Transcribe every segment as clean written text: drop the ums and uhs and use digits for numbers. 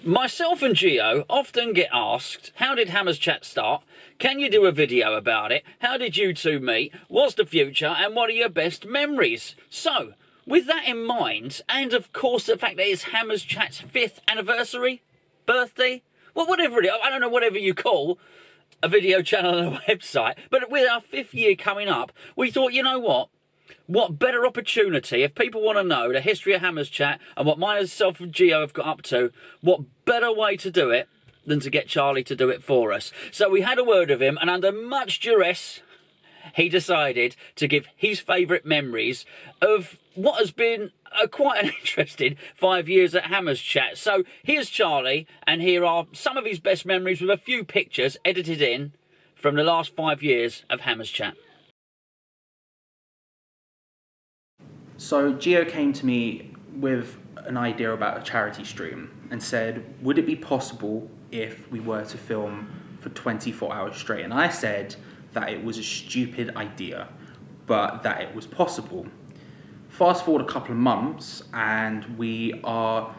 Myself and Gio often get asked, how did Hammers Chat start? Can you do a video about it? How did you two meet? What's the future? And what are your best memories? So, with that in mind, and of course the fact that it's Hammers Chat's 5th anniversary, birthday, well, whatever it is, I don't know, whatever you call a video channel and a website, but with our 5th year coming up, we thought, you know what better opportunity, if people want to know the history of Hammers Chat and what myself and Gio have got up to, what better way to do it than to get Charlie to do it for us. So we had a word with him, and under much duress, he decided to give his favourite memories of what has been quite an interesting 5 years at Hammers Chat. So here's Charlie, and here are some of his best memories with a few pictures edited in from the last 5 years of Hammers Chat. So Gio came to me with an idea about a charity stream and said, would it be possible if we were to film for 24 hours straight? And I said that it was a stupid idea, but that it was possible. Fast forward a couple of months and we are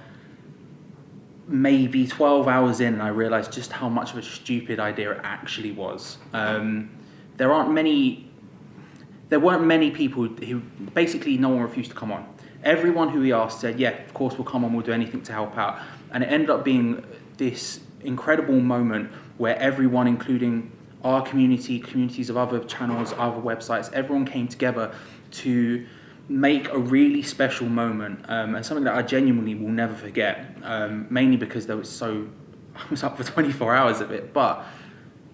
maybe 12 hours in, and I realized just how much of a stupid idea it actually was. There weren't many people who, basically no one refused to come on. Everyone who we asked said, yeah, of course we'll come on, we'll do anything to help out. And it ended up being this incredible moment where everyone, including our community, communities of other channels, other websites, everyone came together to make a really special moment, and something that I genuinely will never forget, mainly because I was up for 24 hours of it, but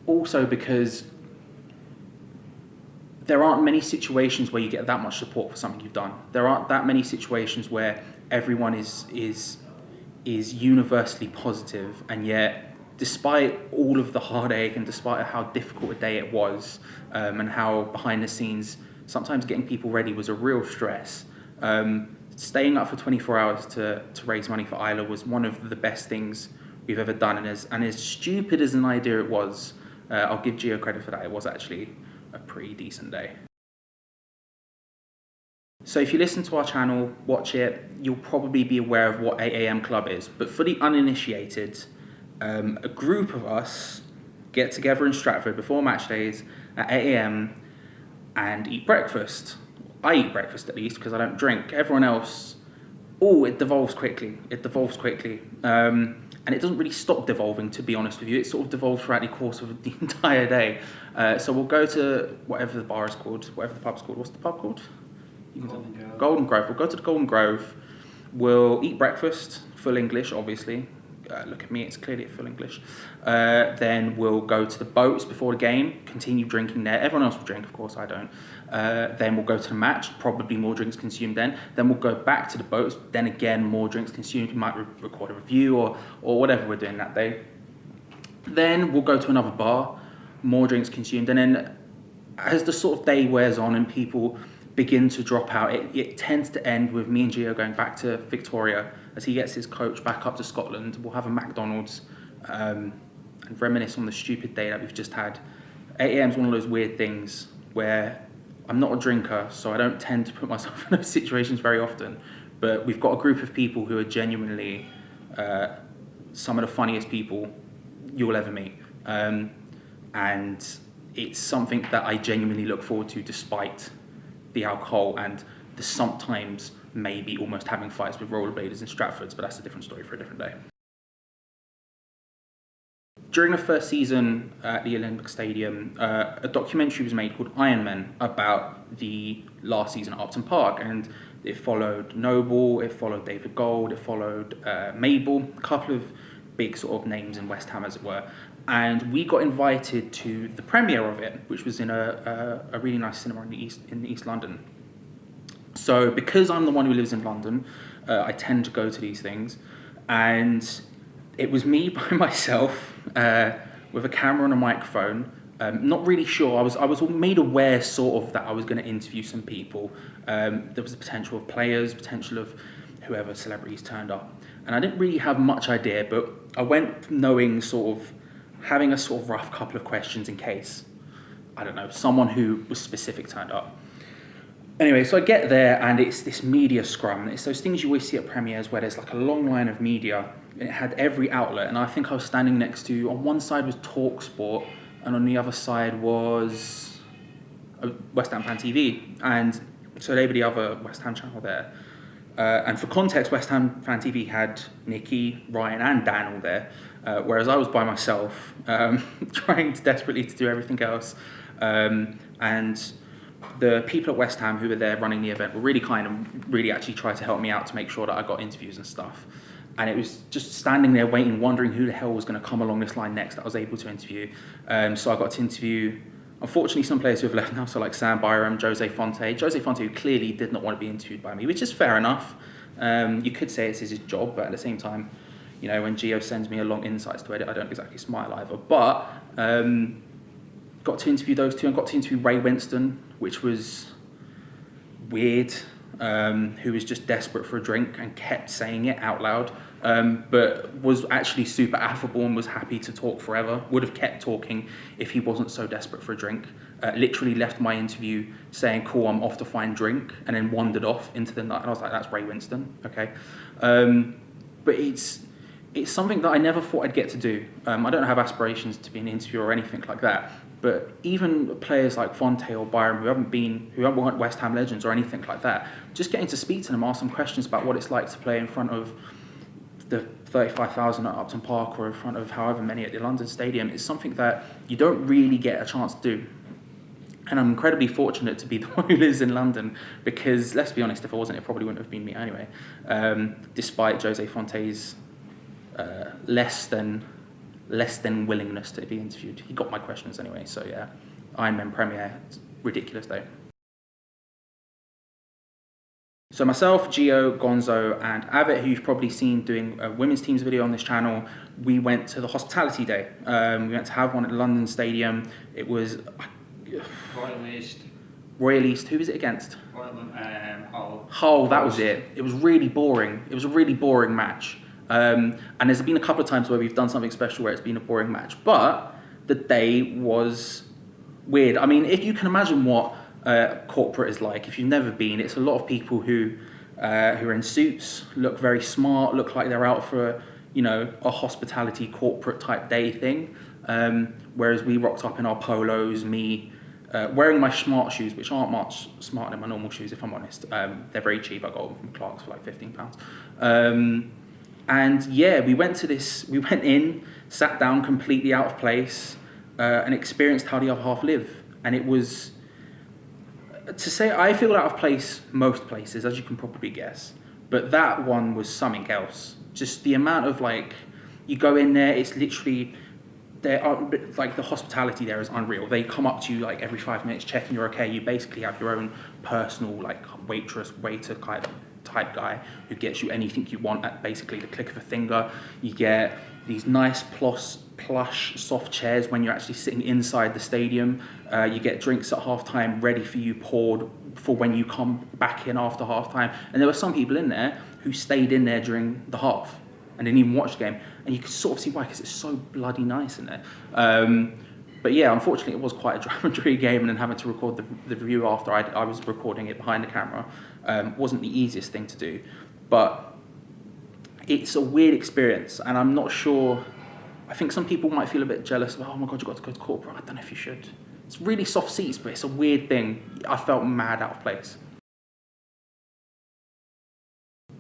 also because there aren't many situations where you get that much support for something you've done. There aren't that many situations where everyone is universally positive, and yet, despite all of the heartache and despite how difficult a day it was, and how behind the scenes, sometimes getting people ready was a real stress, staying up for 24 hours to raise money for Isla was one of the best things we've ever done. And as stupid as an idea it was, I'll give Gio credit for that, it was actually a pretty decent day. So if you listen to our channel, watch it, you'll probably be aware of what 8 AM Club is. But for the uninitiated, a group of us get together in Stratford before match days at 8 AM and eat breakfast. I eat breakfast at least because I don't drink. Everyone else, it devolves quickly. And it doesn't really stop devolving, to be honest with you. It sort of devolves throughout the course of the entire day. So we'll go to whatever the bar is called, whatever the pub's called. What's the pub called? Golden Grove. We'll go to the Golden Grove. We'll eat breakfast, full English, obviously. Look at me, it's clearly full English. Then we'll go to the boats before the game, continue drinking there. Everyone else will drink, of course, I don't. Then we'll go to the match, probably more drinks consumed then. Then we'll go back to the boats, then again, more drinks consumed. We might record a review or whatever we're doing that day. Then we'll go to another bar, more drinks consumed. And then as the sort of day wears on and people begin to drop out, it tends to end with me and Gio going back to Victoria as he gets his coach back up to Scotland. We'll have a McDonald's and reminisce on the stupid day that we've just had. 8 AM is one of those weird things where I'm not a drinker, so I don't tend to put myself in those situations very often, but we've got a group of people who are genuinely some of the funniest people you'll ever meet. And it's something that I genuinely look forward to despite the alcohol and the sometimes maybe almost having fights with rollerbladers in Stratford, but that's a different story for a different day. During the first season at the Olympic Stadium, a documentary was made called Iron Men about the last season at Upton Park, and it followed Noble, it followed David Gold, it followed Mabel, a couple of big sort of names in West Ham, as it were. And we got invited to the premiere of it, which was in a really nice cinema in East London. So because I'm the one who lives in London, I tend to go to these things, and it was me by myself with a camera and a microphone. Not really sure. I was made aware sort of that I was going to interview some people. There was the potential of players, potential of whoever celebrities turned up, and I didn't really have much idea, but I went knowing sort of having a sort of rough couple of questions in case, I don't know, someone who was specific turned up. Anyway, so I get there and it's this media scrum. It's those things you always see at premieres where there's like a long line of media It had every outlet, and I think I was standing next to, on one side was TalkSport, and on the other side was West Ham Fan TV, and so they were the other West Ham channel there. And for context, West Ham Fan TV had Nikki, Ryan, and Dan all there, whereas I was by myself, trying desperately to do everything else. And the people at West Ham who were there running the event were really kind and really actually tried to help me out to make sure that I got interviews and stuff. And it was just standing there waiting, wondering who the hell was going to come along this line next that I was able to interview. So I got to interview, unfortunately, some players who have left now, so like Sam Byram, Jose Fonte. Jose Fonte, who clearly did not want to be interviewed by me, which is fair enough. You could say it's his job, but at the same time, you know, when Gio sends me along insights to edit, I don't exactly smile either. But got to interview those two, and got to interview Ray Winston, which was weird. Who was just desperate for a drink and kept saying it out loud, but was actually super affable and was happy to talk forever. Would have kept talking if he wasn't so desperate for a drink. Literally left my interview saying, cool, I'm off to find drink, and then wandered off into the night. And I was like, that's Ray Winston, okay. But it's something that I never thought I'd get to do. I don't have aspirations to be an interviewer or anything like that. But even players like Fonte or Byram who weren't West Ham legends or anything like that, just getting to speak to them, ask them questions about what it's like to play in front of the 35,000 at Upton Park or in front of however many at the London Stadium is something that you don't really get a chance to do. And I'm incredibly fortunate to be the one who lives in London because, let's be honest, if I wasn't, it probably wouldn't have been me anyway. Despite Jose Fonte's less than willingness to be interviewed. He got my questions anyway, so yeah. Iron Man premiere, ridiculous day. So myself, Gio, Gonzo, and Avit, who you've probably seen doing a women's teams video on this channel, we went to the hospitality day. We went to have one at the London Stadium. It was Royal East. Who was it against? Hull. Hull, that was it. It was really boring. It was a really boring match. And there's been a couple of times where we've done something special where it's been a boring match, but the day was weird. I mean, if you can imagine what corporate is like, if you've never been, it's a lot of people who are in suits, look very smart, look like they're out for a hospitality corporate type day thing. Whereas we rocked up in our polos, me wearing my smart shoes, which aren't much smarter than my normal shoes, if I'm honest. They're very cheap. I got them from Clark's for like £15. And yeah, we went in, sat down completely out of place, and experienced how the other half live. And it was, to say, I feel out of place most places, as you can probably guess. But that one was something else. Just the amount of you go in there, it's literally, the hospitality there is unreal. They come up to you every 5 minutes, checking you're okay. You basically have your own personal waitress, waiter type guy who gets you anything you want at basically the click of a finger. You get these nice plush soft chairs when you're actually sitting inside the stadium. You get drinks at halftime ready for you, poured for when you come back in after halftime. And there were some people in there who stayed in there during the half and didn't even watch the game. And you could sort of see why, because it's so bloody nice in there. But yeah, unfortunately, it was quite a drama-free game, and then having to record the review after I was recording it behind the camera wasn't the easiest thing to do. But it's a weird experience, and I'm not sure. I think some people might feel a bit jealous about, oh my God, you got to go to corporate. I don't know if you should. It's really soft seats, but it's a weird thing. I felt mad out of place.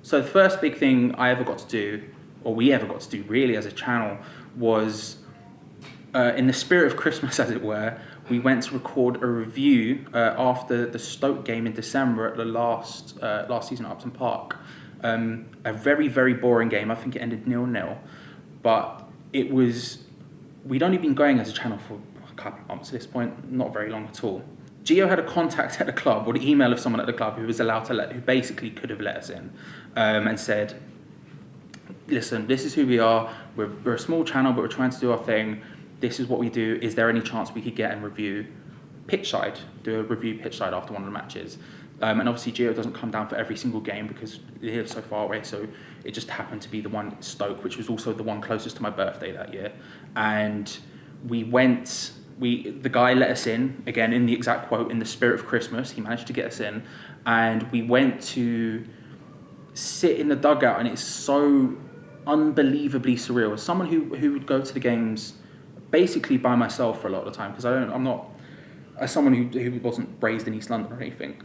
So the first big thing I ever got to do, or we ever got to do really as a channel, was in the spirit of Christmas, as it were, we went to record a review after the Stoke game in December at the last season at Upton Park. A very, very boring game. I think it ended 0-0. But it was, we'd only been going as a channel for a couple of months at this point, not very long at all. Gio had a contact at the club, or the email of someone at the club who was allowed to who basically could have let us in, and said, listen, this is who we are. We're a small channel, but we're trying to do our thing. This is what we do. Is there any chance we could get and review pitchside, do a review pitchside after one of the matches? And obviously Gio doesn't come down for every single game because he lives so far away, so it just happened to be the one at Stoke, which was also the one closest to my birthday that year. And we went, the guy let us in, again in the exact quote, in the spirit of Christmas, he managed to get us in, and we went to sit in the dugout, and it's so unbelievably surreal. As someone who would go to the games basically by myself for a lot of the time, because I'm not, as someone who wasn't raised in East London or anything,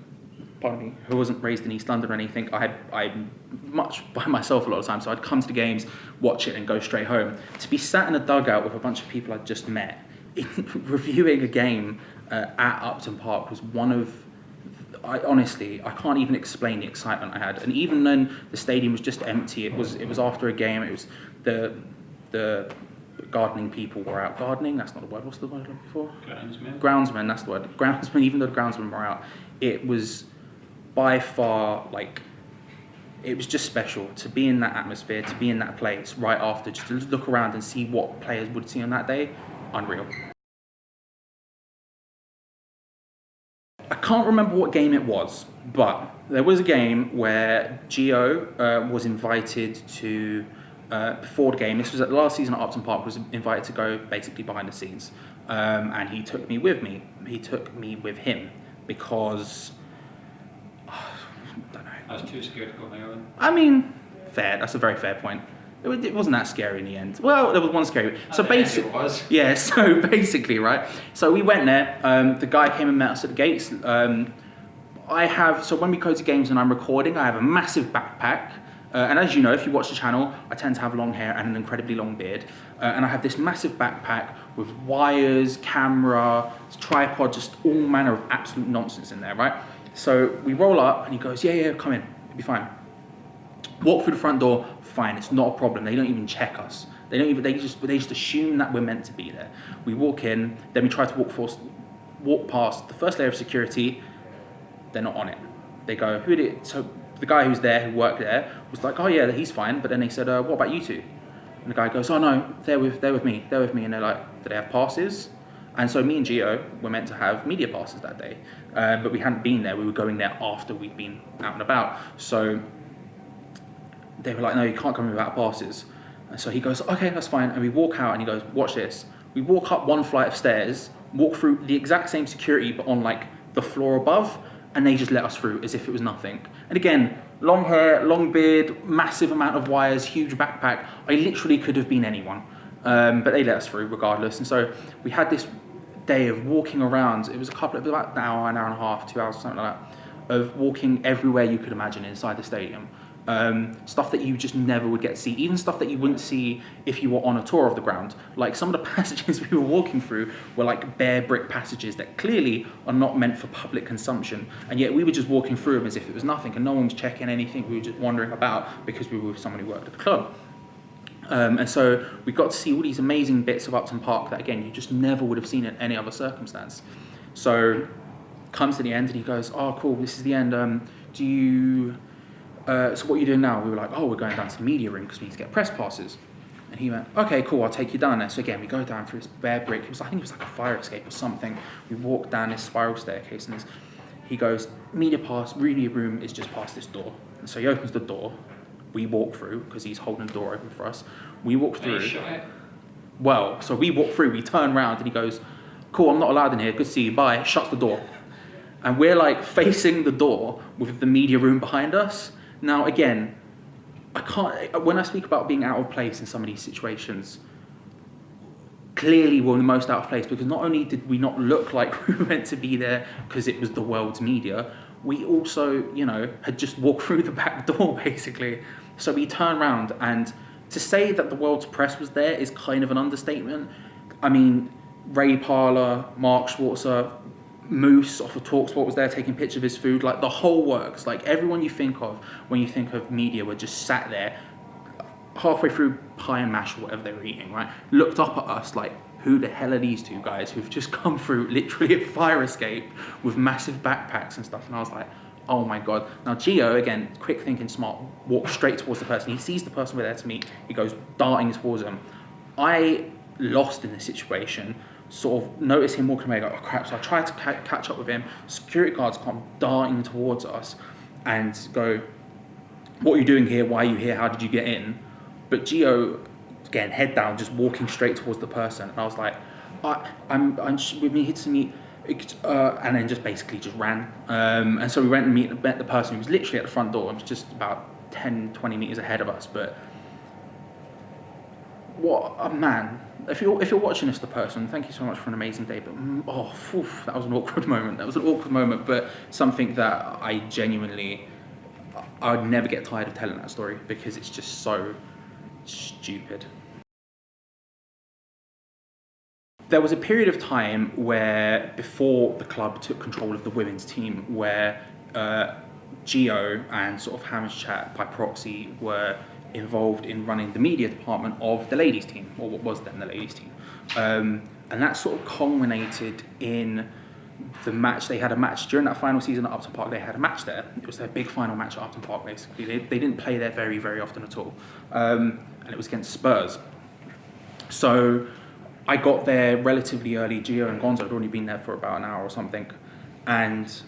pardon me, who wasn't raised in East London or anything, I'm much by myself a lot of the time, so I'd come to the games, watch it and go straight home. To be sat in a dugout with a bunch of people I'd just met, reviewing a game at Upton Park was one of, I can't even explain the excitement I had. And even then the stadium was just empty, it was after a game, it was the gardening people were out. Gardening, that's not a word, what's the word I'm looking for? Groundsmen, that's the word. Groundsmen, even though the groundsmen were out, it was by far, like, it was just special to be in that atmosphere, to be in that place right after, just to look around and see what players would see on that day. Unreal. I can't remember what game it was, but there was a game where Gio was invited to, before the game, this was at last season at Upton Park, was invited to go basically behind the scenes. And he took me with him because, I don't know. I was too scared to go on my own. I mean, fair, that's a very fair point. It wasn't that scary in the end. Well, there was one scary. So basically, yeah. So basically, right. So we went there. The guy came and met us at the gates. So when we go to games and I'm recording, I have a massive backpack. And as you know, if you watch the channel, I tend to have long hair and an incredibly long beard. And I have this massive backpack with wires, camera, tripod, just all manner of absolute nonsense in there, right? So we roll up and he goes, yeah, come in, it'll be fine. Walk through the front door, fine, it's not a problem. They don't even check us. They just assume that we're meant to be there. We walk in, then we try to walk past the first layer of security, they're not on it. They go, who did it? So the guy who's there, who worked there, was like, oh yeah, he's fine. But then they said, what about you two? And the guy goes, oh no, they're with me. And they're like, do they have passes? And so me and Gio were meant to have media passes that day. But we hadn't been there. We were going there after we'd been out and about. So they were like, no, you can't come in without passes. And so he goes, okay, that's fine. And we walk out and he goes, watch this. We walk up one flight of stairs, walk through the exact same security, but on like the floor above, and they just let us through as if it was nothing. And again, long hair, long beard, massive amount of wires, huge backpack. I literally could have been anyone, but they let us through regardless. And so we had this day of walking around. It was about an hour and a half, 2 hours, something like that, of walking everywhere you could imagine inside the stadium. Stuff that you just never would get to see, even stuff that you wouldn't see if you were on a tour of the ground. Like some of the passages we were walking through were like bare brick passages that clearly are not meant for public consumption, and yet we were just walking through them as if it was nothing, and no one was checking anything. We were just wandering about because we were with someone who worked at the club. And so we got to see all these amazing bits of Upton Park that again you just never would have seen in any other circumstance. So comes to the end and he goes, oh cool, this is the end. So what are you doing now? We were like, oh, we're going down to the media room because we need to get press passes. And he went, okay, cool, I'll take you down there. So again, we go down through this bare brick. I think it was like a fire escape or something. We walk down this spiral staircase and he goes, media room is just past this door. And so he opens the door. We walk through because he's holding the door open for us. We walk through. Well, so we walk through, we turn around and he goes, cool, I'm not allowed in here. Good to see you, bye. Shuts the door. And we're like facing the door with the media room behind us. Now, again, when I speak about being out of place in some of these situations, clearly we're the most out of place because not only did we not look like we were meant to be there because it was the world's media, we also, had just walked through the back door, basically. So we turned around, and to say that the world's press was there is kind of an understatement. I mean, Ray Parlour, Mark Schwarzer, Moose off of TalkSport was there taking pictures of his food, like the whole works. Like everyone you think of when you think of media were just sat there halfway through pie and mash or whatever they were eating, right? Looked up at us like, who the hell are these two guys who've just come through literally a fire escape with massive backpacks and stuff? And I was like, oh my God. Now Gio, again, quick thinking smart, walks straight towards the person. He sees the person we're there to meet. He goes darting towards them. I, lost in this situation, sort of notice him walking away, go, oh crap. So I try to catch up with him. Security guards come darting towards us and go, what are you doing here? Why are you here? How did you get in? But Gio, again, head down, just walking straight towards the person. And I was like, we've been here to meet, and then just basically just ran. And so we went and met the person who was literally at the front door. It was just about 10, 20 meters ahead of us. But what a man. If you're watching this, the person, thank you so much for an amazing day. But that was an awkward moment. That was an awkward moment, but something that I'd never get tired of telling that story because it's just so stupid. There was a period of time where, before the club took control of the women's team, where Gio and sort of Hammer's Chat by proxy were involved in running the media department of the ladies team, or what was then the ladies team. And that sort of culminated in the match. They had a match during that final season at Upton Park. They had a match there. It was their big final match at Upton Park, basically. They didn't play there very, very often at all. And it was against Spurs. So I got there relatively early. Gio and Gonzo had already been there for about an hour or something, and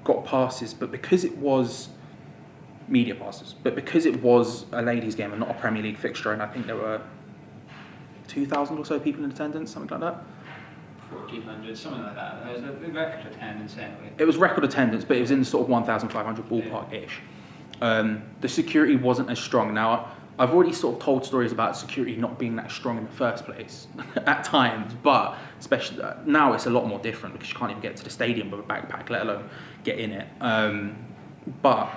got passes. But because it was media passes, but because it was a ladies' game and not a Premier League fixture, and I think there were 2,000 or so people in attendance, something like that. 1,400, something like that. There was a record attendance anyway. It was record attendance, but it was in the sort of 1,500 ballpark-ish. The security wasn't as strong. Now, I've already sort of told stories about security not being that strong in the first place at times, but especially now it's a lot more different because you can't even get to the stadium with a backpack, let alone get in it. But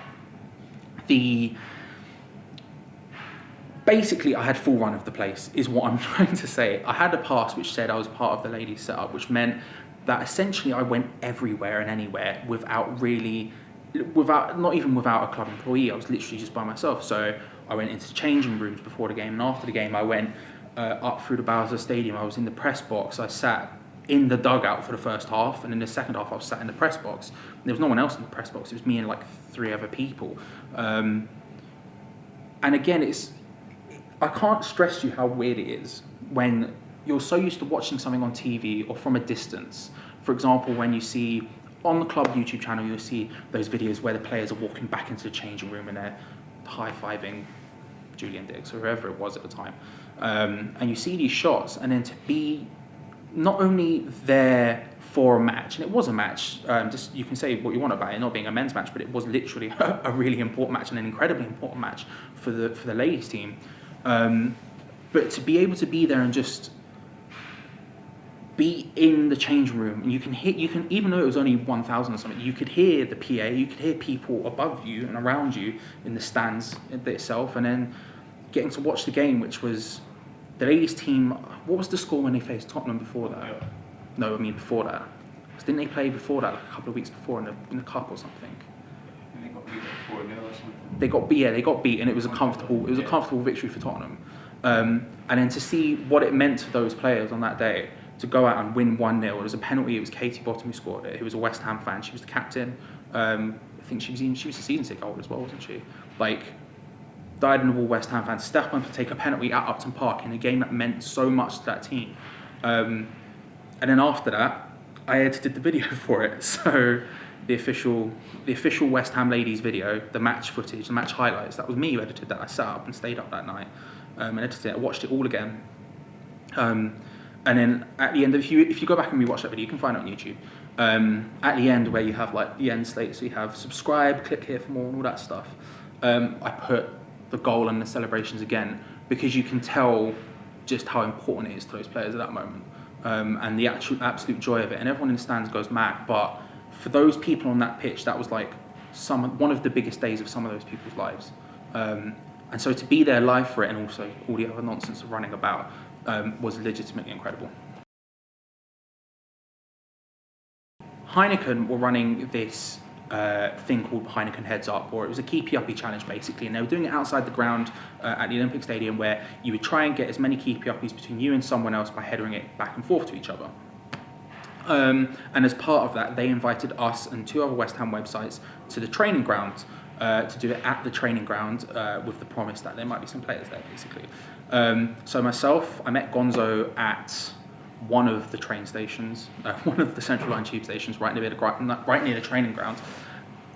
basically, I had full run of the place, is what I'm trying to say. I had a pass which said I was part of the ladies setup, which meant that essentially I went everywhere and anywhere without not even without a club employee. I was literally just by myself. So I went into changing rooms before the game and after the game. I went up through the Bowser Stadium. I was in the press box. I sat in the dugout for the first half, and in the second half I was sat in the press box. There was no one else in the press box. It was me and like 3 other people. And again, I can't stress to you how weird it is when you're so used to watching something on TV or from a distance. For example, when you see on the club YouTube channel, you'll see those videos where the players are walking back into the changing room and they're high-fiving Julian Diggs or whoever it was at the time. And you see these shots, and then to be not only there for a match, and it was a match, just you can say what you want about it not being a men's match, but it was literally a really important match and an incredibly important match for the ladies team. But to be able to be there and just be in the changing room, and you can even though it was only 1,000 or something, you could hear the PA, you could hear people above you and around you in the stands itself, and then getting to watch the game, which was the ladies team. What was the score when they faced Tottenham before that? No, I mean before that. Didn't they play before that, like a couple of weeks before in the cup or something? They got beat 4-0 or something. They got beat, and it was a comfortable victory for Tottenham. And then to see what it meant to those players on that day, to go out and win 1-0. It was a penalty. It was Katie Bottom who scored it. Who was a West Ham fan. She was the captain. I think she was a season ticket holder as well, wasn't she? Like, dyed-in-the-wool West Ham fan to step up and take a penalty at Upton Park in a game that meant so much to that team. And then after that, I edited the video for it. So the official West Ham ladies video, the match footage, the match highlights, that was me who edited that. I sat up and stayed up that night and edited it. I watched it all again. And then at the end, if you go back and rewatch that video, you can find it on YouTube. At the end, where you have like the end slate, so you have subscribe, click here for more, and all that stuff. I put the goal and the celebrations again because you can tell just how important it is to those players at that moment, and the absolute joy of it. And everyone in the stands goes mad. But for those people on that pitch, that was like one of the biggest days of some of those people's lives. And so to be there live for it, and also all the other nonsense of running about, was legitimately incredible. Heineken were running this thing called Heineken Heads Up, or it was a keepy uppy challenge basically, and they were doing it outside the ground at the Olympic Stadium, where you would try and get as many keepy uppies between you and someone else by headering it back and forth to each other. And as part of that, they invited us and 2 other West Ham websites to the training ground to do it at the training ground with the promise that there might be some players there basically. So myself, I met Gonzo at one of the train stations, one of the Central Line tube stations right near the training ground,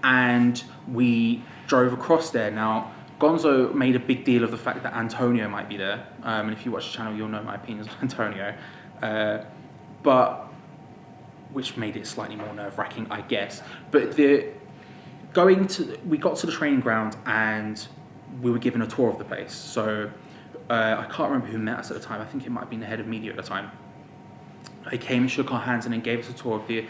and we drove across there. Now, Gonzo made a big deal of the fact that Antonio might be there, and if you watch the channel, you'll know my opinions on Antonio, but which made it slightly more nerve-wracking, I guess. But we got to the training ground and we were given a tour of the place. So I can't remember who met us at the time. I think it might have been the head of media at the time. He came and shook our hands and then gave us a tour of the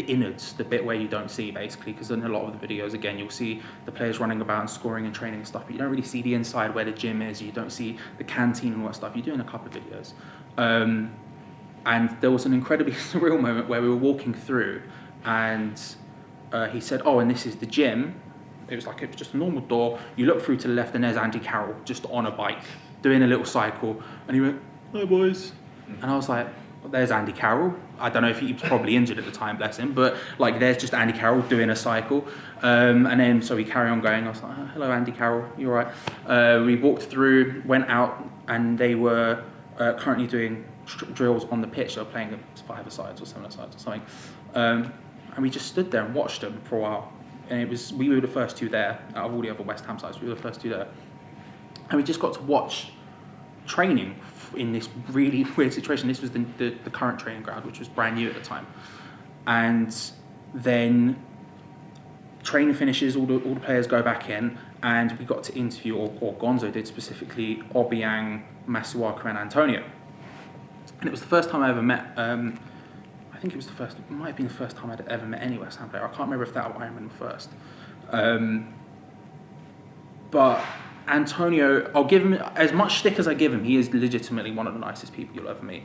innards, the bit where you don't see, basically, because in a lot of the videos, again, you'll see the players running about and scoring and training and stuff, but you don't really see the inside where the gym is, you don't see the canteen and all that stuff. You do in a couple of videos. And there was an incredibly surreal moment where we were walking through and he said, oh, and this is the gym. It was just a normal door. You look through to the left and there's Andy Carroll just on a bike doing a little cycle. And he went, hi boys. And I was like, well, there's Andy Carroll. I don't know if he was probably injured at the time, bless him, but like there's just Andy Carroll doing a cycle. And then so we carry on going. I was like, hello Andy Carroll, you all right? We walked through, went out, and they were currently doing drills on the pitch. They were playing 5-a-sides or 7-a-sides or something. And we just stood there and watched them for a while. And we were the first two there, out of all the other West Ham sides, we were the first two there. And we just got to watch training in this really weird situation. This was the current training ground, which was brand new at the time. And then training finishes, all the players go back in, and we got to interview, or Gonzo did specifically, Obiang, Masuaku and Antonio. And it was the first time I ever met, I think it might have been the first time I'd ever met any West Ham player. I can't remember if that might have been the first. But Antonio, I'll give him as much stick as I give him. He is legitimately one of the nicest people you'll ever meet.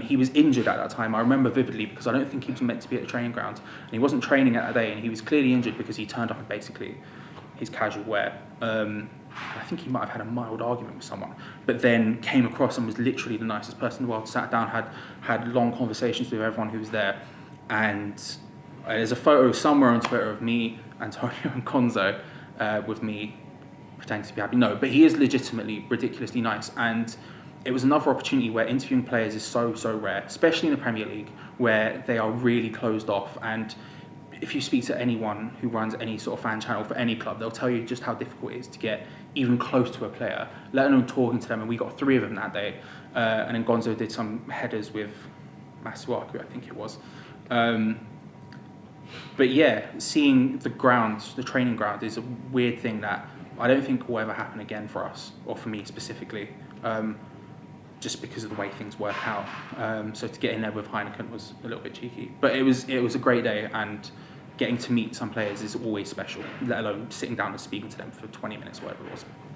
He was injured at that time. I remember vividly because I don't think he was meant to be at the training ground. And he wasn't training at that day, and he was clearly injured because he turned up in basically his casual wear. I think he might have had a mild argument with someone, but then came across and was literally the nicest person in the world. Sat down, had long conversations with everyone who was there. And there's a photo somewhere on Twitter of me, Antonio and Gonzo, with me pretending to be happy. No, but he is legitimately ridiculously nice. And it was another opportunity where interviewing players is so rare, especially in the Premier League, where they are really closed off. And if you speak to anyone who runs any sort of fan channel for any club, they'll tell you just how difficult it is to get even close to a player, let alone talking to them. And we got 3 of them that day. And then Gonzo did some headers with Masuaku, I think it was. But yeah, seeing the ground, the training ground, is a weird thing that I don't think will ever happen again for us, or for me specifically, just because of the way things work out. So to get in there with Heineken was a little bit cheeky. But it was a great day, and getting to meet some players is always special, let alone sitting down and speaking to them for 20 minutes, whatever it was.